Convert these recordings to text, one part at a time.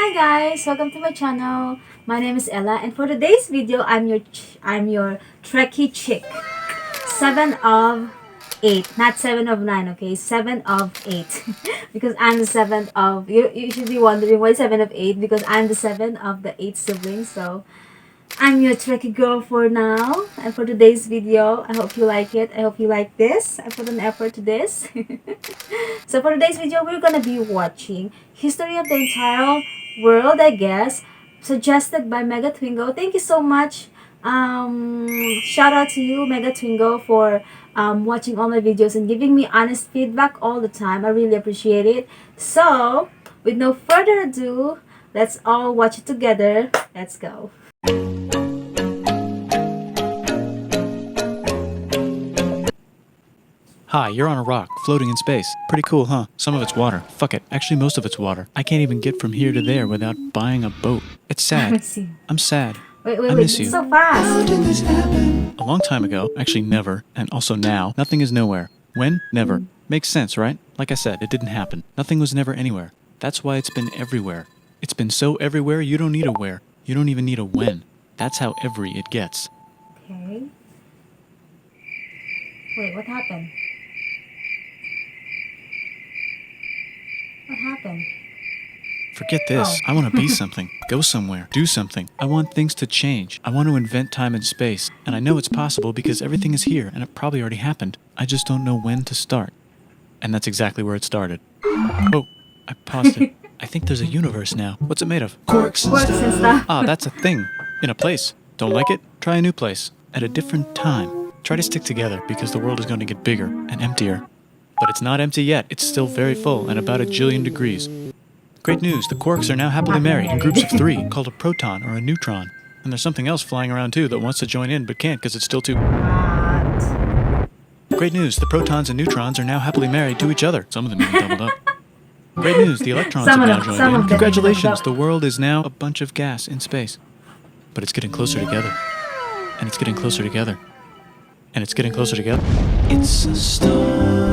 Hi guys, welcome to my channel. My name is Ella, and for today's video, I'm your Trekkie chick. 7 of 8, not 7 of 9. Okay, 7 of 8, because I'm the seventh of. You should be wondering why 7 of 8, because I'm the seventh of the 8 siblings. So I'm your Trekkie girl for now, and for today's video, I hope you like it. I hope you like this. I put an effort to this. So for today's video, we're gonna be watching History of the Entire World, I guess, suggested by Mega Twingo. Thank you so much. Shout out to you, Mega Twingo, for watching all my videos and giving me honest feedback all the time. I really appreciate it. So, with no further ado, let's all watch it together. Let's go. Hi, you're on a rock, floating in space. Pretty cool, huh? Some of it's water. Fuck it. Actually, most of it's water. I can't even get from here to there without buying a boat. It's sad. I'm sad. Wait, I miss you. it's so fast. How did this happen? A long time ago, actually never, and also now, nothing is nowhere. When? Never. Makes sense, right? Like I said, it didn't happen. Nothing was never anywhere. That's why it's been everywhere. It's been so everywhere, you don't need a where. You don't even need a when. That's how every it gets. Okay. Wait, what happened? What happened? Forget this. I want to be something. Go somewhere. Do something. I want things to change. I want to invent time and space. And I know it's possible because everything is here and it probably already happened. I just don't know when to start. And that's exactly where it started. Oh, I paused it. I think there's a universe now. What's it made of? Quirks and Works and stuff. Ah, that's a thing. In a place. Don't like it? Try a new place. At a different time. Try to stick together because the world is going to get bigger and emptier. But it's not empty yet. It's still very full and about 1,000,000,000 degrees. Great news. The quarks are now happily married in groups of 3 called a proton or a neutron. And there's something else flying around too that wants to join in but can't because it's still too... What? Great news. The protons and neutrons are now happily married to each other. Some of them even doubled up. Great news. The electrons Some have of now them- joined some in. of them Congratulations. doubled up. The world is now a bunch of gas in space. But it's getting closer together. And it's getting closer together. And it's getting closer together. It's a star.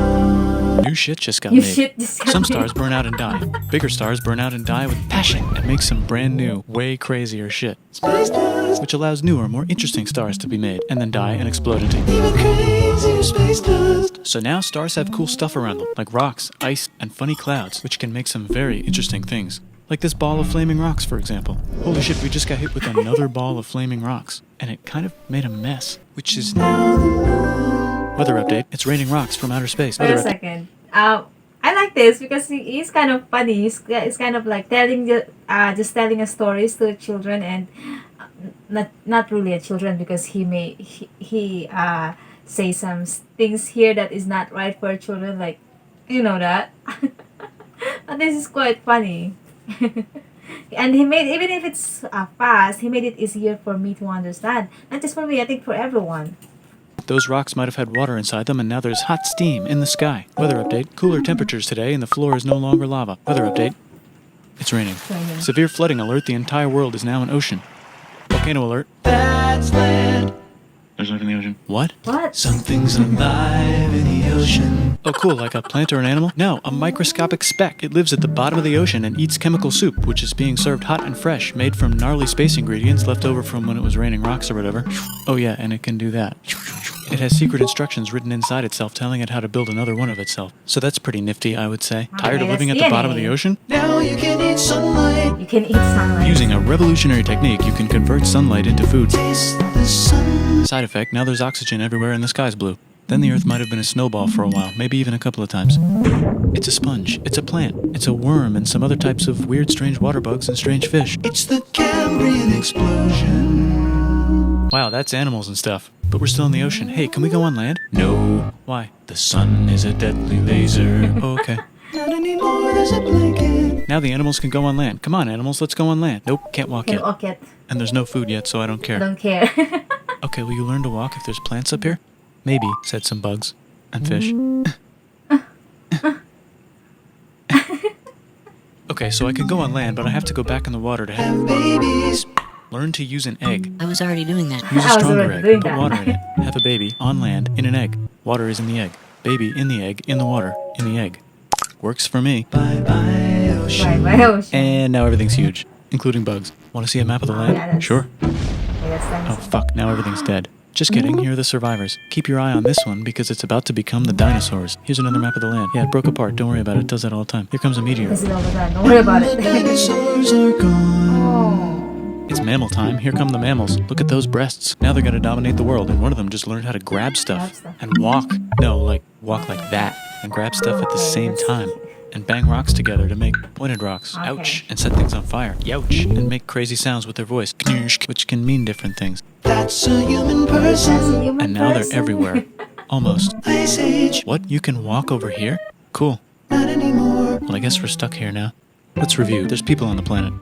New shit just got New made. shit just got Some made. stars burn out and die. Bigger stars burn out and die with passion and make some brand new, way crazier shit. Space dust, Which allows newer, more interesting stars to be made and then die and explode into. even crazier space dust. So now stars have cool stuff around them, like rocks, ice, and funny clouds, which can make some very interesting things. Like this ball of flaming rocks, for example. Holy shit, we just got hit with another ball of flaming rocks. And it kind of made a mess, which is now the moon. Weather update. It's raining rocks from outer space. Wait a Weather update. second. I like this because he's kind of funny. He's kind of like just telling us stories to children, and not really a children, because he say some things here that is not right for children, like, you know that. But this is quite funny. And he made, even if it's fast, he made it easier for me to understand. Not just for me, I think for everyone. Those rocks might have had water inside them, and now there's hot steam in the sky. Weather update. Cooler temperatures today, and the floor is no longer lava. Weather update. It's raining. Raining. Severe flooding alert. The entire world is now an ocean. Volcano alert. That's land. There's life in the ocean. What? What? Something's alive in the ocean. Oh, cool. Like a plant or an animal? No, a microscopic speck. It lives at the bottom of the ocean and eats chemical soup, which is being served hot and fresh, made from gnarly space ingredients left over from when it was raining rocks or whatever. Oh yeah, and it can do that. It has secret instructions written inside itself telling it how to build another one of itself. So that's pretty nifty, I would say. Tired of that's living at the bottom of the DNA. ocean? Now you can eat sunlight. You can eat sunlight. Using a revolutionary technique, you can convert sunlight into food. Taste the sun. Side effect, now there's oxygen everywhere and the sky's blue. Then the earth might have been a snowball for a while, maybe even a couple of times. It's a sponge, it's a plant, it's a worm, and some other types of weird, strange water bugs and strange fish. It's the Cambrian explosion. Wow, that's animals and stuff. But we're still in the ocean. Hey, can we go on land? No. Why? The sun is a deadly laser. Oh, okay. Not anymore, there's a blanket. Now the animals can go on land. Come on, animals, let's go on land. Nope, can't walk Can yet. walk it. And there's no food yet, so I don't care. Don't care. Okay, will you learn to walk if there's plants up here? Maybe, said some bugs. And fish. Okay, so I can go on land, but I have to go back in the water to have... Have babies. Learn to use an egg. I was already doing that. Use a I was stronger already egg. doing Put that. water in it. Have a baby on land in an egg. Water is in the egg. Baby in the egg, in the water, in the egg. Works for me. Bye bye, ocean. Right, by ocean. And now everything's huge, including bugs. Want to see a map of the land? Yeah, that's- Sure. Okay, that's Oh, nice. fuck, now everything's dead. Just kidding, here are the survivors. Keep your eye on this one because it's about to become the dinosaurs. Here's another map of the land. Yeah, it broke apart, don't worry about it, it does that all the time. Here comes a meteor. This is all the time. Don't worry about The it. dinosaurs are gone. Oh. It's mammal time, here come the mammals. Look at those breasts. Now they're gonna dominate the world, and one of them just learned how to grab stuff. Grab stuff. And walk. No, like, walk like that. And grab stuff at the same time. And bang rocks together to make pointed rocks. Okay. Ouch. And set things on fire. Youch. And make crazy sounds with their voice. Knirsch, which can mean different things. That's a human That's a person. human And now person. they're everywhere. Almost. Ice Age, What? You can walk over here? Cool. not anymore. Well, I guess we're stuck here now. Let's review. There's people on the planet.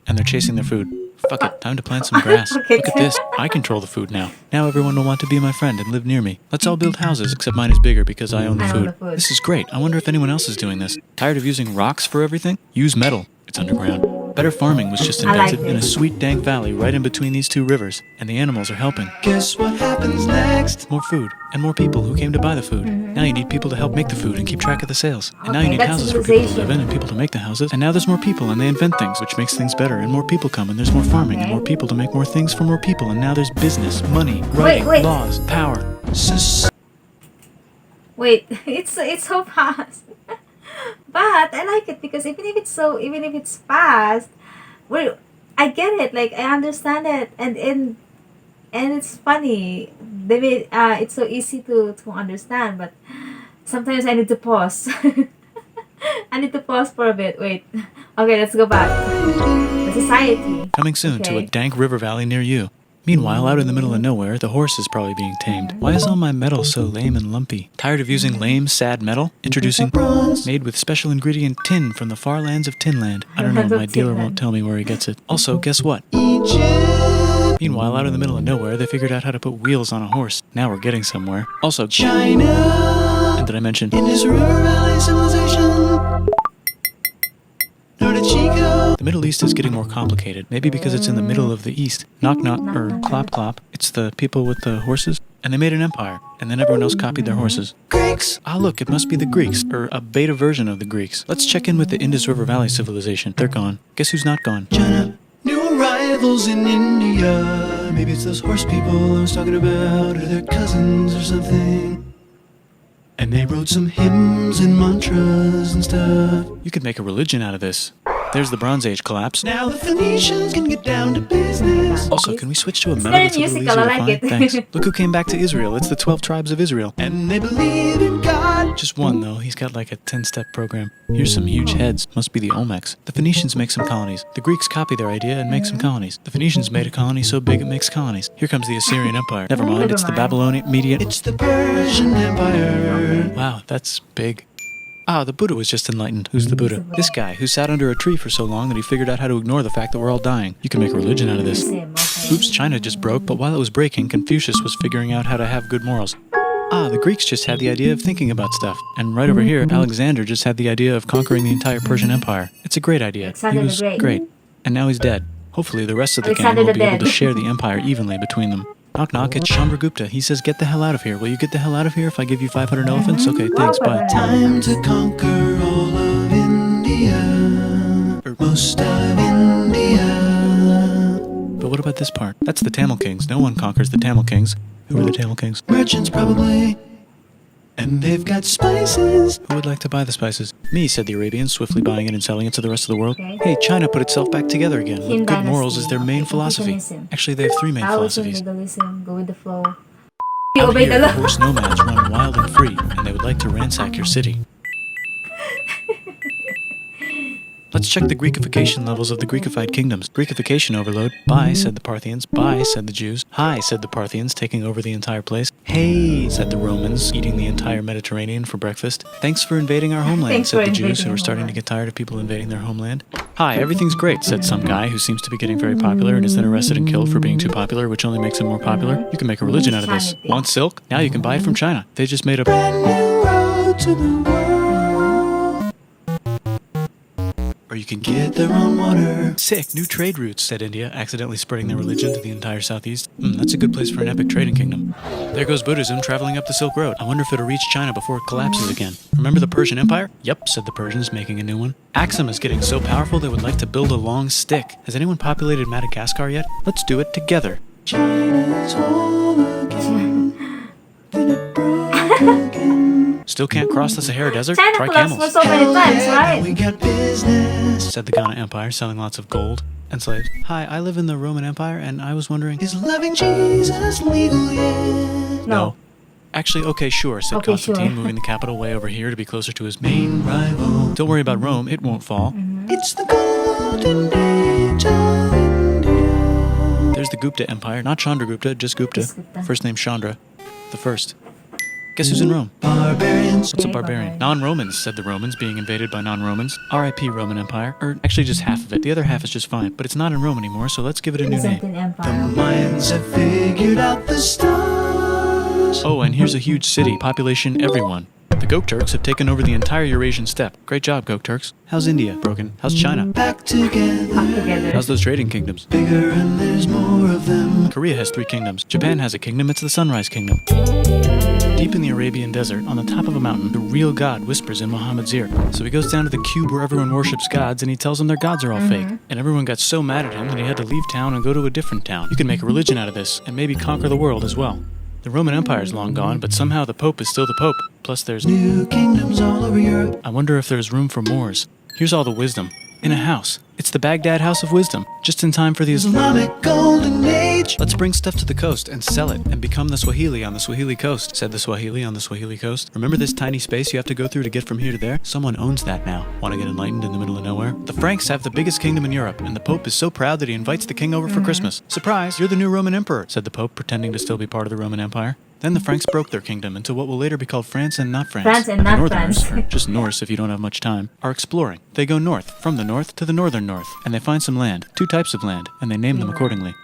And they're chasing their food. Fuck it, time to plant some grass. Okay. Look at this. I control the food now. Now everyone will want to be my friend and live near me. Let's all build houses, except mine is bigger because I own the I own food. the food. This is great. I wonder if anyone else is doing this. Tired of using rocks for everything? Use metal. It's underground. Better farming was just I like invented in a this. sweet dank valley right in between these two rivers, and the animals are helping. Guess what happens next? More food, and more people who came to buy the food. Now you need people to help make the food and keep track of the sales. And now you Okay, need that's houses for people to live civilization. in and people to make the houses. And now there's more people and they invent things, which makes things better. And more people come and there's more farming and Okay. more people to make more things for more people. And now there's business, money, writing, wait. laws, power. Wait, it's so fast. But I like it because even if it's fast, I get it. Like I understand it, and it's funny. They made it's so easy to understand, but sometimes I need to pause. I need to pause for a bit. Wait. Okay, let's go back. The society. Coming soon to a Okay. dank river valley near you. Meanwhile, out in the middle of nowhere, the horse is probably being tamed. Why is all my metal so lame and lumpy? Tired of using lame, sad metal? Introducing Bronze. made with special ingredient tin from the far lands of Tinland. I don't know, my dealer won't tell me where he gets it. Also, guess what? Egypt, Meanwhile, out in the middle of nowhere, they figured out how to put wheels on a horse. Now we're getting somewhere. Also, China, and did I mention? Indus River Valley Civilization, Norte Chico, The Middle East is getting more complicated. Maybe because it's in the middle of the East. Knock knock, or clop clop. It's the people with the horses. And they made an empire. And then everyone else copied their horses. Greeks, Ah, look, it must be the Greeks, or a beta version of the Greeks. Let's check in with the Indus River Valley civilization. They're gone. Guess who's not gone? China, new arrivals in India. Maybe it's those horse people I was talking about, or their cousins or something. And they wrote some hymns and mantras and stuff. You could make a religion out of this. There's the Bronze Age collapse. Now the Phoenicians can get down to business. Also, can we switch to a It's metal very that's a little musical, easier I to like find? it. Thanks. Look who came back to Israel. It's the 12 tribes of Israel. And they believe in God. Just one, though. He's got like a 10-step program. Here's some huge heads. Must be the Olmecs. The Phoenicians make some colonies. The Greeks copy their idea and make some colonies. The Phoenicians made a colony so big it makes colonies. Here comes the Assyrian Empire. Never mind, it's the mind. Babylonian Median. It's the Persian Empire. Wow, that's big. Ah, the Buddha was just enlightened. Who's the Buddha? This guy, who sat under a tree for so long that he figured out how to ignore the fact that we're all dying. You can make a religion out of this. Same, okay. Oops, China just broke, but while it was breaking, Confucius was figuring out how to have good morals. Ah, the Greeks just had the idea of thinking about stuff. And right over here, Alexander just had the idea of conquering the entire Persian Empire. It's a great idea. Alexander He the was Great. great. And now he's dead. Hopefully the rest of the Alexander gang will the be able to Dead. share the empire evenly between them. Knock knock, it's Chandragupta. He says, get the hell out of here. Will you get the hell out of here if I give you 500 elephants? Okay, thanks, bye. Time to conquer all of India. Or most of India. But what about this part? That's the Tamil Kings. No one conquers the Tamil Kings. Who are the Tamil Kings? Merchants probably. And they've got spices. Who would like to buy the spices? Me, said the Arabians, swiftly buying it and selling it to the rest of the world. Okay. Hey, China put itself back together again. Qin With good morals dynasty. is their main Okay, philosophy. Confucianism. Actually, they have three main Taoism, philosophies. legalism, go with the flow. You Out obey the here, law. horse nomads run wild and free, and they would like to ransack your city. Let's check the Greekification levels of the Greekified kingdoms. Greekification overload. Bye, said the Parthians. Bye, said the Jews. Hi, said the Parthians, taking over the entire place. Hey, said the Romans, eating the entire Mediterranean for breakfast. Thanks for invading our homeland, Thanks said for the Jews, invading who our were starting to homeland. get tired of people invading their homeland. Hi, everything's great, said some guy who seems to be getting very popular and is then arrested and killed for being too popular, which only makes him more popular. You can make a religion out of this. Christianity. Want silk? Now you can buy it from China. They just made a... Brand new road to the world. Are you you can get their own water. Sick, new trade routes, said India, accidentally spreading their religion to the entire southeast. That's a good place for an epic trading kingdom. There goes Buddhism traveling up the Silk Road. I wonder if it'll reach China before it collapses again. Remember the Persian Empire? Yep, said the Persians, making a new one. Axum is getting so powerful they would like to build a long stick. Has anyone populated Madagascar yet? Let's do it together. China's home again. Then it broke again. Still can't cross the Sahara Desert? China Try collapsed for camels, so many times, right? We got business. said the Ghana Empire, selling lots of gold and slaves. Hi, I live in the Roman Empire, and I was wondering... Is loving Jesus legal yet? No. Actually, okay, sure, said Okay, Constantine, sure. moving the capital way over here to be closer to his main rival. Don't worry about Rome, it won't fall. It's the golden age of India. There's the Gupta Empire, not Chandragupta, just Gupta. Just Gupta. First name Chandra, the first. Guess who's in Rome? Barbarians. What's a Okay, barbarian? barbarian. Non-Romans, said the Romans, being invaded by non-Romans. R.I.P. Roman Empire. Or actually just half of it. The other half is just fine. But it's not in Rome anymore, so let's give it a new name. Byzantine The Empire. Mayans have figured out the stars. Oh, and here's a huge city. Population everyone. The Gok Turks have taken over the entire Eurasian steppe. Great job, Gok Turks. How's India? Broken. How's China? Back together. Together. How's those trading kingdoms? Bigger and there's more of them. Korea has 3 kingdoms. Japan has a kingdom. It's the Sunrise Kingdom. Deep in the Arabian desert, on the top of a mountain, the real God whispers in Muhammad's ear. So he goes down to the cube where everyone worships gods, and he tells them their gods are all fake. And everyone got so mad at him that he had to leave town and go to a different town. You can make a religion out of this, and maybe conquer the world as well. The Roman Empire is long gone, but somehow the Pope is still the Pope. Plus there's... New kingdoms all over Europe. I wonder if there's room for Moors. Here's all the wisdom. In a house. It's the Baghdad House of Wisdom. Just in time for the Islamic golden age. Let's bring stuff to the coast and sell it and become the Swahili on the Swahili coast, said the Swahili on the Swahili coast. Remember this tiny space you have to go through to get from here to there? Someone owns that now. Want to get enlightened in the middle of nowhere? The Franks have the biggest kingdom in Europe, and the Pope is so proud that he invites the king over for Christmas. Surprise, you're the new Roman emperor, said the Pope, pretending to still be part of the Roman Empire. Then the Franks broke their kingdom into what will later be called France and not France. France and not Northerners, France. or just Norse if you don't have much time, are exploring. They go north, from the north to the northern north, and they find some land, 2 types of land, and they name them accordingly.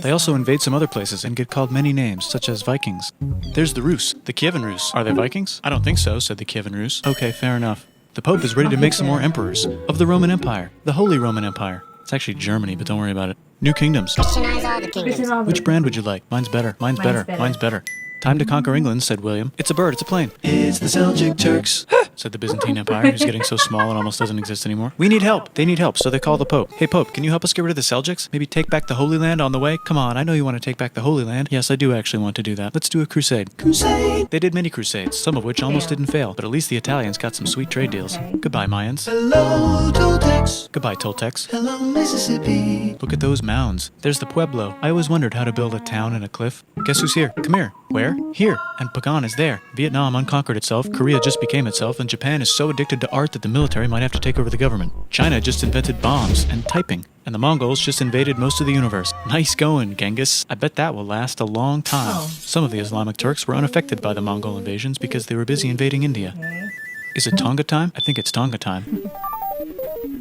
They also invade some other places and get called many names, such as Vikings. There's the Rus, the Kievan Rus. Are they Vikings? I don't think so, said the Kievan Rus. Okay, fair enough. The Pope is ready to make some more emperors of the Roman Empire, the Holy Roman Empire. It's actually Germany, but don't worry about it. New kingdoms. Christianize all the kingdoms. Which brand would you like? Mine's better. Mine's better. better. Mine's better. Time to conquer England, said William. It's a bird, it's a plane. It's the Seljuk Turks. Said the Byzantine Empire, who's getting so small it almost doesn't exist anymore. We need help. They need help, so they call the Pope. Hey, Pope, can you help us get rid of the Seljuks? Maybe take back the Holy Land on the way? Come on, I know you want to take back the Holy Land. Yes, I do actually want to do that. Let's do a crusade. Crusade. They did many crusades, some of which almost didn't fail, but at least the Italians got some sweet trade deals. Okay. Goodbye, Mayans. Hello, Toltecs. Goodbye, Toltecs. Hello, Mississippi. Look at those mounds. There's the Pueblo. I always wondered how to build a town in a cliff. Guess who's here? Come here. Where? Here. And Pagan is there. Vietnam unconquered itself, Korea just became itself, and Japan is so addicted to art that the military might have to take over the government. China just invented bombs and typing. And the Mongols just invaded most of the universe. Nice going, Genghis. I bet that will last a long time. Oh. Some of the Islamic Turks were unaffected by the Mongol invasions because they were busy invading India. Okay. Is it Tonga time? I think it's Tonga time.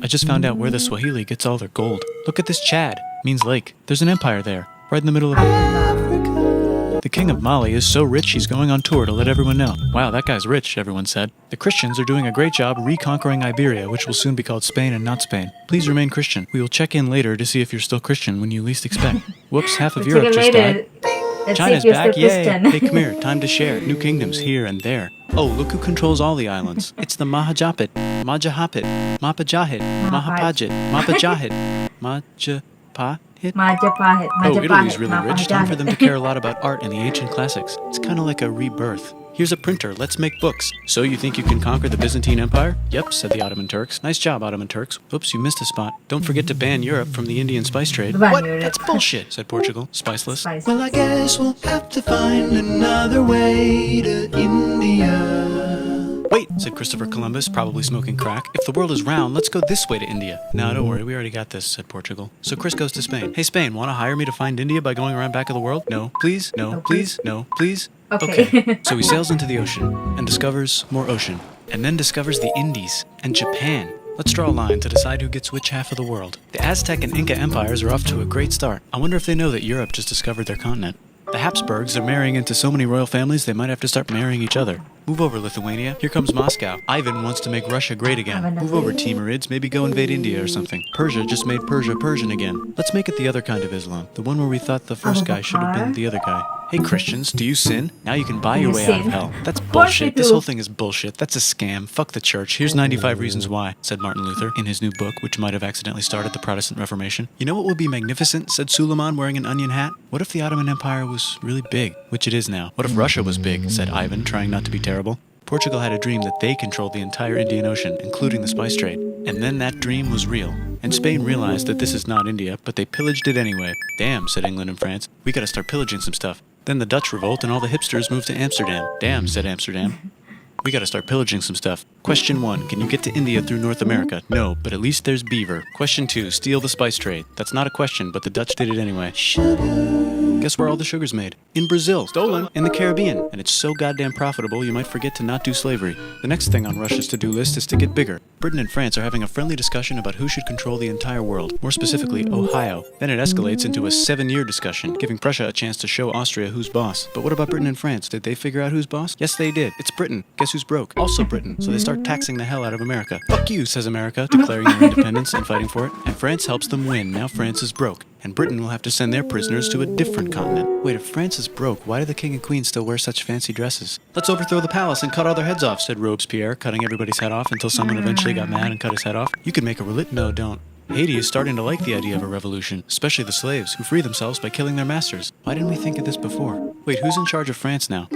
I just found out where the Swahili gets all their gold. Look at this Chad. Means lake. There's an empire there, right in the middle of it. The king of Mali is so rich he's going on tour to let everyone know. Wow, that guy's rich, everyone said. The Christians are doing a great job reconquering Iberia, which will soon be called Spain and not Spain. Please remain Christian. We will check in later to see if you're still Christian when you least expect. Whoops, half of We'll Europe check it just later. died. Let's China's see if you're back, still yay! Christian. Hey, come here, time to share. New kingdoms here and there. Oh, look who controls all the islands. It's the Mahajapit, Majahapit, Mapajahit, Mahapajit, Mapajahit, Majapahit. Majapahit. Oh, Italy's really rich. Time for them to care a lot about art and the ancient classics. It's kind of like a rebirth. Here's a printer. Let's make books. So you think you can conquer the Byzantine Empire? Yep, said the Ottoman Turks. Nice job, Ottoman Turks. Oops, you missed a spot. Don't forget to ban Europe from the Indian spice trade. Ban What? Europe. That's bullshit, said Portugal. Spiceless. Spice. Well, I guess we'll have to find another way to India. Wait, said Christopher Columbus, probably smoking crack. If the world is round, let's go this way to India. No, don't worry, we already got this, said Portugal. So Chris goes to Spain. Hey, Spain, want to hire me to find India by going around back of the world? No, please, no, please, no, please. Okay. So he sails into the ocean and discovers more ocean, and then discovers the Indies and Japan. Let's draw a line to decide who gets which half of the world. The Aztec and Inca empires are off to a great start. I wonder if they know that Europe just discovered their continent. The Habsburgs are marrying into so many royal families they might have to start marrying each other. Move over, Lithuania. Here comes Moscow. Ivan wants to make Russia great again. Move over, Timurids. Maybe go invade India or something. Persia just made Persia Persian again. Let's make it the other kind of Islam. The one where we thought the first guy should have been the other guy. Hey Christians, do you sin? Now you can buy your way out of hell. That's bullshit. This whole thing is bullshit. That's a scam. Fuck the church. Here's 95 reasons why, said Martin Luther in his new book, which might have accidentally started the Protestant Reformation. You know what would be magnificent, said Suleiman wearing an onion hat? What if the Ottoman Empire was really big, which it is now? What if Russia was big, said Ivan, trying not to be terrible. Portugal had a dream that they controlled the entire Indian Ocean, including the spice trade. And then that dream was real. And Spain realized that this is not India, but they pillaged it anyway. Damn, said England and France. We gotta start pillaging some stuff. Then the Dutch revolt and all the hipsters moved to Amsterdam. Damn, said Amsterdam. We gotta start pillaging some stuff. Question 1, can you get to India through North America? No, but at least there's beaver. Question 2, steal the spice trade. That's not a question, but the Dutch did it anyway. Guess where all the sugar's made? In Brazil. Stolen. In the Caribbean. And it's so goddamn profitable you might forget to not do slavery. The next thing on Russia's to-do list is to get bigger. Britain and France are having a friendly discussion about who should control the entire world, more specifically Ohio. Then it escalates into a 7-year discussion, giving Prussia a chance to show Austria who's boss. But what about Britain and France? Did they figure out who's boss? Yes, they did. It's Britain. Guess who's broke? Also Britain. So they start taxing the hell out of America. Fuck you, says America, declaring their independence and fighting for it. And France helps them win. Now France is broke. And Britain will have to send their prisoners to a different continent. Wait, if France is broke, why do the king and queen still wear such fancy dresses? Let's overthrow the palace and cut all their heads off, said Robespierre, cutting everybody's head off until someone eventually got mad and cut his head off. You could make a No, don't. Haiti is starting to like the idea of a revolution, especially the slaves, who free themselves by killing their masters. Why didn't we think of this before? Wait, who's in charge of France now?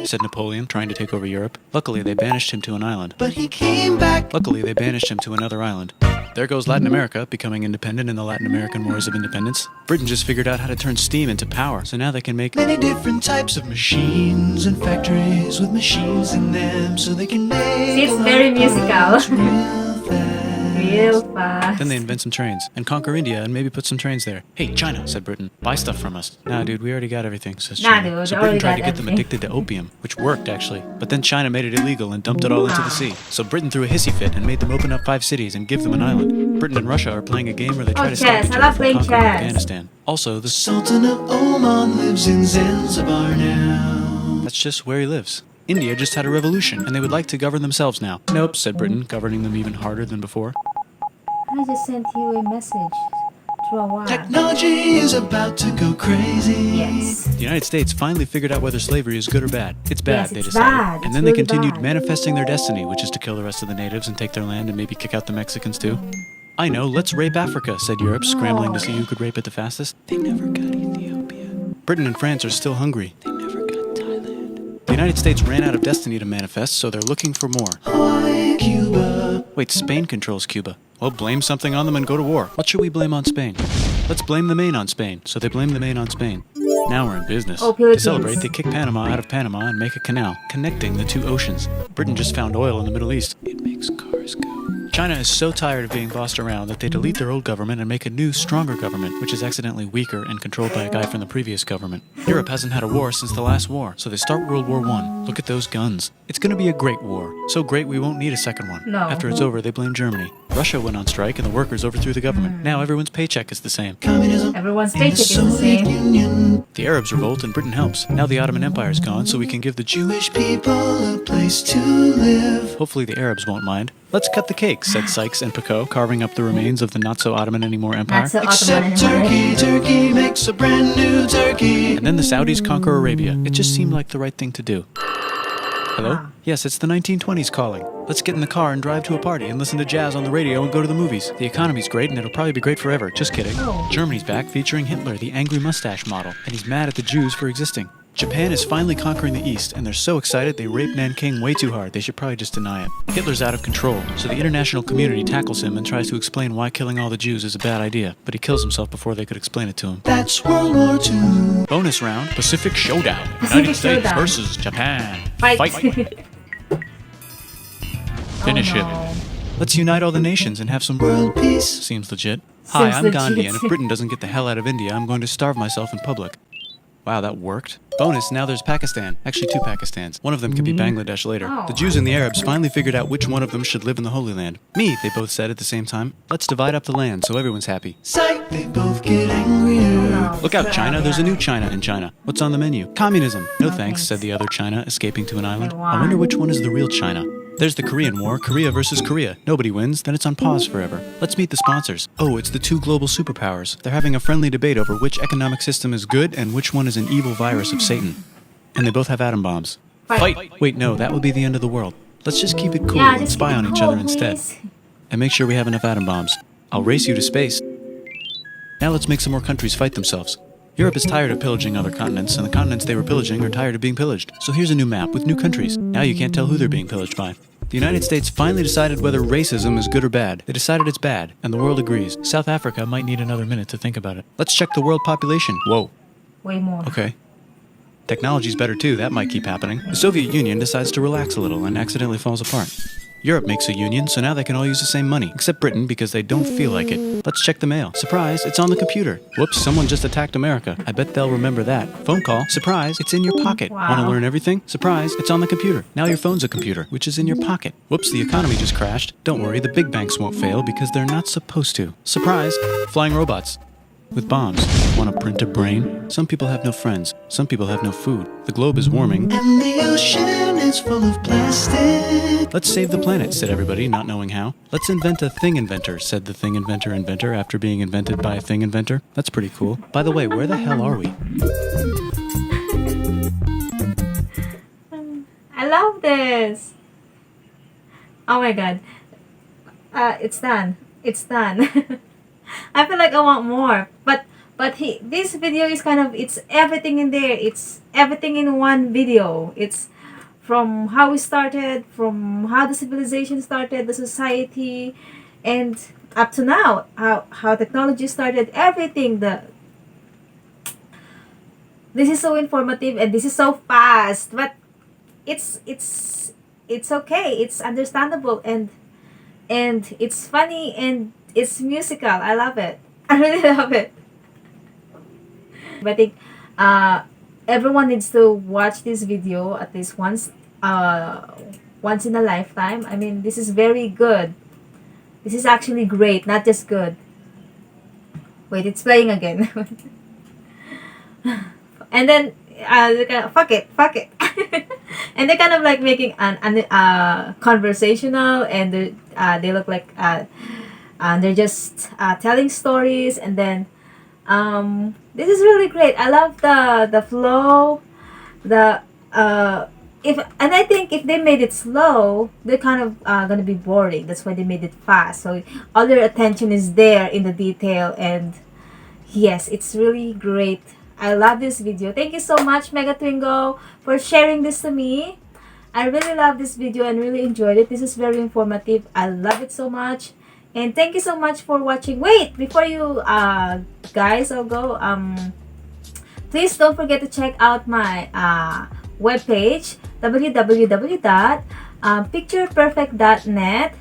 Said Napoleon, trying to take over Europe. Luckily, they banished him to an island. But he came back. Luckily, they banished him to another island. There goes Latin America, becoming independent in the Latin American Wars of Independence. Britain just figured out how to turn steam into power, so now they can make Many different types of machines and factories with machines in them so they can make It's very musical. real fast. Real fast. Then they invent some trains, and conquer India and maybe put some trains there. Hey, China, said Britain, buy stuff from us. Nah, dude, we already got everything, says Nah, China. dude, So already Britain tried to got get them everything. addicted to opium, which worked, actually. But then China made it illegal and dumped it all into the sea. So Britain threw a hissy fit and made them open up 5 cities and give them an island. Britain and Russia are playing a game where they try Oh, to stop chess. each I other love from playing conquering chess. Afghanistan. Also, the Sultan of Oman lives in Zanzibar now. That's just where he lives. India just had a revolution, and they would like to govern themselves now. Nope, said Britain, governing them even harder than before. I just sent you a message through a wire. Technology is about to go crazy. Yes. The United States finally figured out whether slavery is good or bad. It's bad, Yes, they it's decided. bad. And It's then they really continued bad. manifesting their destiny, which is to kill the rest of the natives and take their land and maybe kick out the Mexicans too. I know, let's rape Africa, said Europe, scrambling to see who could rape it the fastest. They never got Ethiopia. Britain and France are still hungry. They never got Thailand. The United States ran out of destiny to manifest, so they're looking for more. Hawaii, Cuba. Wait, Spain controls Cuba. Well, blame something on them and go to war. What should we blame on Spain? Let's blame the Maine on Spain. So they blame the Maine on Spain. Now we're in business. Oh, To Philippines. celebrate, they kick Panama out of Panama and make a canal, connecting the 2 oceans. Britain just found oil in the Middle East. It makes cars go. China is so tired of being bossed around that they delete their old government and make a new, stronger government, which is accidentally weaker and controlled by a guy from the previous government. Europe hasn't had a war since the last war, so they start World War I. Look at those guns. It's gonna be a great war. So great we won't need a second one. No. After it's over, they blame Germany. Russia went on strike and the workers overthrew the government. Now everyone's paycheck is the same. Communism Everyone's in the paycheck is the Soviet same. Union. The Arabs revolt and Britain helps. Now the Ottoman Empire's gone, so we can give the Jewish people a place to live. Hopefully the Arabs won't mind. Let's cut the cake, said Sykes and Picot, carving up the remains of the not-so-Ottoman-anymore empire. Not so Except Ottoman anymore. Turkey makes a brand new turkey. And then the Saudis conquer Arabia. It just seemed like the right thing to do. Hello? Yes, it's the 1920s calling. Let's get in the car and drive to a party and listen to jazz on the radio and go to the movies. The economy's great and it'll probably be great forever. Just kidding. Oh. Germany's back featuring Hitler, the angry mustache model, and he's mad at the Jews for existing. Japan is finally conquering the East, and they're so excited they raped Nanking way too hard. They should probably just deny it. Hitler's out of control, so the international community tackles him and tries to explain why killing all the Jews is a bad idea, but he kills himself before they could explain it to him. That's World War II. Bonus round, Pacific Showdown. Pacific United States Showdown. versus Japan. Fight. Finish Oh, him. no. Let's unite all the nations and have some World peace. Seems legit. Hi, Seems I'm legit. Gandhi, and if Britain doesn't get the hell out of India, I'm going to starve myself in public. Wow, that worked. Bonus, now there's Pakistan. Actually, 2 Pakistans. One of them could be Bangladesh later. Oh. The Jews and the Arabs finally figured out which one of them should live in the Holy Land. Me, they both said at the same time. Let's divide up the land so everyone's happy. Sight, they both get angrier. Look out, China. There's a new China in China. What's on the menu? Communism. No thanks, thanks. said the other China, escaping to an island. Okay, I wonder which one is the real China. There's the Korean War, Korea versus Korea. Nobody wins, then it's on pause forever. Let's meet the sponsors. Oh, it's the 2 global superpowers. They're having a friendly debate over which economic system is good and which one is an evil virus of Satan. And they both have atom bombs. Fight. Wait, no, that would be the end of the world. Let's just keep it cool Yeah, and just spy keep on it each cool, other instead. please. And make sure we have enough atom bombs. I'll race you to space. Now let's make some more countries fight themselves. Europe is tired of pillaging other continents, and the continents they were pillaging are tired of being pillaged. So here's a new map with new countries. Now you can't tell who they're being pillaged by. The United States finally decided whether racism is good or bad. They decided it's bad, and the world agrees. South Africa might need another minute to think about it. Let's check the world population. Whoa. Way more. Okay. Technology's better too, that might keep happening. The Soviet Union decides to relax a little and accidentally falls apart. Europe makes a union, so now they can all use the same money, except Britain because they don't feel like it. Let's check the mail. Surprise, it's on the computer. Whoops, someone just attacked America. I bet they'll remember that. Phone call. Surprise, it's in your pocket. Wow. Want to learn everything? Surprise, it's on the computer. Now your phone's a computer, which is in your pocket. Whoops, the economy just crashed. Don't worry, the big banks won't fail because they're not supposed to. Surprise, flying robots. With bombs. Want to print a brain? Some people have no friends. Some people have no food. The globe is warming. And the ocean is full of plastic. Let's save the planet, said everybody, not knowing how. Let's invent a thing inventor, said the thing inventor after being invented by a thing inventor. That's pretty cool. By the way, where the hell are we? I love this. Oh my god. It's done. It's done. I feel like I want more. But this video is kind of, it's everything in there. It's everything in one video. It's from how we started, from how the civilization started, the society, and up to now, how technology started, everything. This is so informative and this is so fast, but it's okay. It's understandable and it's funny and it's musical. I love it. I really love it. But I think everyone needs to watch this video at least once in a lifetime. I mean, this is very good. This is actually great, not just good. Wait, it's playing again. And then they're kind of, fuck it. And they're kind of like making an conversational, and they look like they're just telling stories, and then this is really great. I love the flow, and I think if they made it slow, they're kind of gonna be boring. That's why they made it fast. So all their attention is there in the detail, and yes, it's really great. I love this video. Thank you so much, Mega Twingo, for sharing this to me. I really love this video and really enjoyed it. This is very informative. I love it so much. And thank you so much for watching. Wait, before you guys all go, please don't forget to check out my webpage, www.pictureperfect.net.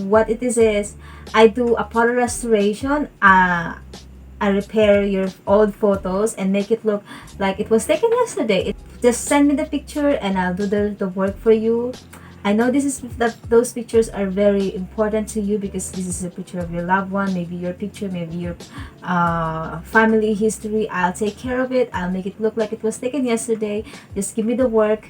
What it is I do a photo restoration. I repair your old photos and make it look like it was taken yesterday. Just send me the picture and I'll do the work for you. I know those pictures are very important to you because this is a picture of your loved one, maybe your picture, maybe your family history. I'll take care of it. I'll make it look like it was taken yesterday. Just give me the work,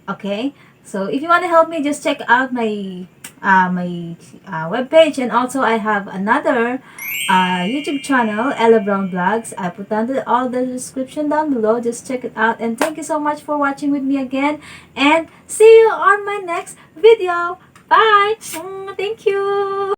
okay? So if you want to help me, just check out my webpage, and also I have another YouTube channel, Ellabrown Vlogs. I put down all the description down below. Just check it out. And thank you so much for watching with me again. And see you on my next video. Bye. Thank you.